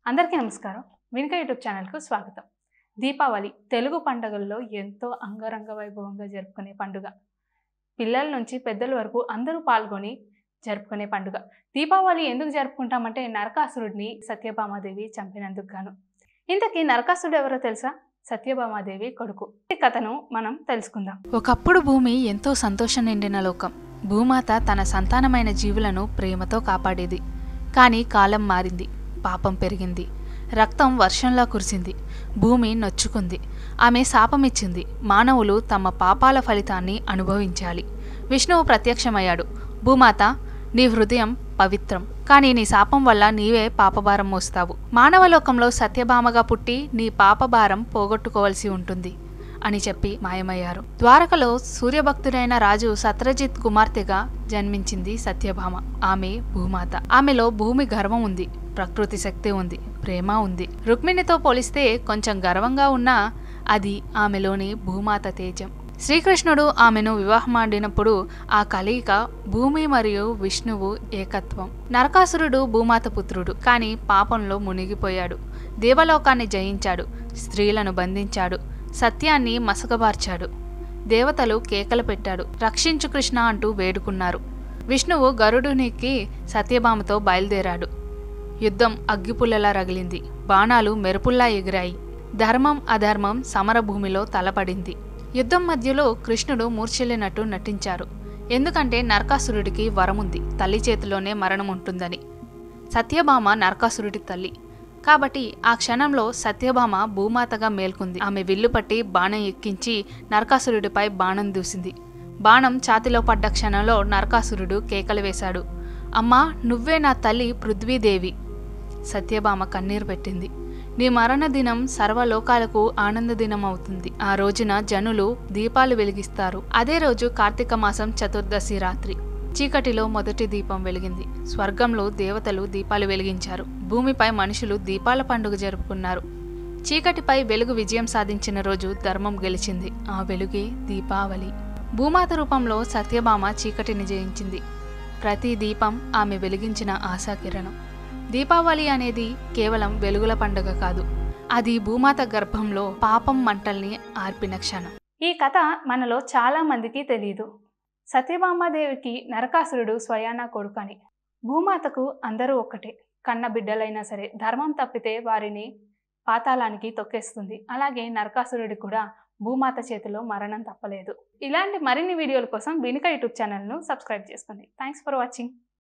అందరికీ నమస్కారం. వినిక యూట్యూబ్ ఛానల్‌కు స్వాగతం. దీపావళి తెలుగు పండుగల్లో ఎంతో అంగరంగ వైభవంగా జరుపుకునే పండుగ. పిల్లల నుంచి పెద్దల వరకు అందరూ పాల్గొని జరుపుకునే పండుగ. దీపావళి ఎందుకు జరుపుకుంటామంటే నరకాసురుడిని సత్యభామాదేవి చంపినందుకు గాను. ఇంతకీ నరకాసురుడు ఎవరో తెలుసా? సత్యభామాదేవి కొడుకు. ఈ కథను మనం తెలుసుకుందాం. ఒకప్పుడు భూమి ఎంతో సంతోషం నిండిన లోకం. భూమాత తన సంతానమైన జీవులను ప్రేమతో కాపాడేది. కానీ కాలం మారింది, పాపం పెరిగింది, రక్తం వర్షంలా కురిసింది, భూమి నొచ్చుకుంది, ఆమె శాపమిచ్చింది. మానవులు తమ పాపాల ఫలితాన్ని అనుభవించాలి. విష్ణువు ప్రత్యక్షమయ్యాడు. భూమాత, నీ హృదయం పవిత్రం, కానీ నీ శాపం వల్ల నీవే పాపభారం మోస్తావు. మానవలోకంలో సత్యభామగా పుట్టి నీ పాపభారం పోగొట్టుకోవలసి ఉంటుంది అని చెప్పి మాయమయ్యారు. ద్వారకలో సూర్యభక్తుడైన రాజు సత్రజిత్ కుమార్తెగా జన్మించింది సత్యభామ. ఆమె భూమాత. ఆమెలో భూమి గర్వం ఉంది, ప్రకృతి శక్తి ఉంది, ప్రేమ ఉంది. రుక్మిణితో పోలిస్తే కొంచెం గర్వంగా ఉన్నా అది ఆమెలోని భూమాత తేజం. శ్రీకృష్ణుడు ఆమెను వివాహమాడినప్పుడు ఆ కలయిక భూమి మరియు విష్ణువు ఏకత్వం. నరకాసురుడు భూమాత పుత్రుడు, కానీ పాపంలో మునిగిపోయాడు. దేవలోకాన్ని జయించాడు, స్త్రీలను బంధించాడు, సత్యాన్ని మసకబార్చాడు. దేవతలు కేకలు పెట్టాడు, రక్షించు కృష్ణ అంటూ వేడుకున్నారు. విష్ణువు గరుడునికి సత్యభామతో బయలుదేరాడు. యుద్ధం అగ్గిపుల్లలా రగిలింది, బాణాలు మెరుపుల్లా ఎగిరాయి. ధర్మం అధర్మం సమరభూమిలో తలపడింది. యుద్ధం మధ్యలో కృష్ణుడు మూర్ఛిల్లినట్టు నటించారు. ఎందుకంటే నరకాసురుడికి వరముంది, తల్లి చేతిలోనే మరణం ఉంటుందని. సత్యభామ నరకాసురుడి తల్లి కాబట్టి ఆ క్షణంలో సత్యభామ భూమాతగా మేల్కొంది. ఆమె విల్లు పట్టి బాణం ఎక్కించి నరకాసురుడిపై బాణం దూసింది. బాణం ఛాతిలో పడ్డ క్షణంలో నరకాసురుడు కేకలు వేశాడు, అమ్మా, నువ్వే నా తల్లి పృథ్వీదేవి. సత్యభామ కన్నీరు పెట్టింది. నీ మరణ దినం సర్వలోకాలకు ఆనంద దినం అవుతుంది. ఆ రోజున జనులు దీపాలు వెలిగిస్తారు. అదే రోజు కార్తీక మాసం చతుర్దశి రాత్రి. చీకటిలో మొదటి దీపం వెలిగింది. స్వర్గంలో దేవతలు దీపాలు వెలిగించారు. భూమిపై మనుషులు దీపాల పండుగ జరుపుకున్నారు. చీకటిపై వెలుగు విజయం సాధించిన రోజు ధర్మం గెలిచింది. ఆ వెలుగే దీపావళి. భూమాత రూపంలో సత్యభామ చీకటిని జయించింది. ప్రతి దీపం ఆమె వెలిగించిన ఆశాకిరణం. దీపావళి అనేది కేవలం వెలుగుల పండుగ కాదు, అది భూమాత గర్భంలో పాపం మంటల్ని ఆర్పిన క్షణం. ఈ కథ మనలో చాలా మందికి తెలియదు. సత్యభామాదేవికి నరకాసురుడు స్వయాన కొడుకని. భూమాతకు అందరూ ఒక్కటే. కన్న బిడ్డలైనా సరే ధర్మం తప్పితే వారిని పాతాళానికి తొక్కేస్తుంది. అలాగే నరకాసురుడి కూడా భూమాత చేతిలో మరణం తప్పలేదు. ఇలాంటి మరిన్ని వీడియోల కోసం వినిక యూట్యూబ్ ఛానల్ను సబ్స్క్రైబ్ చేసుకోండి. Thanks for watching.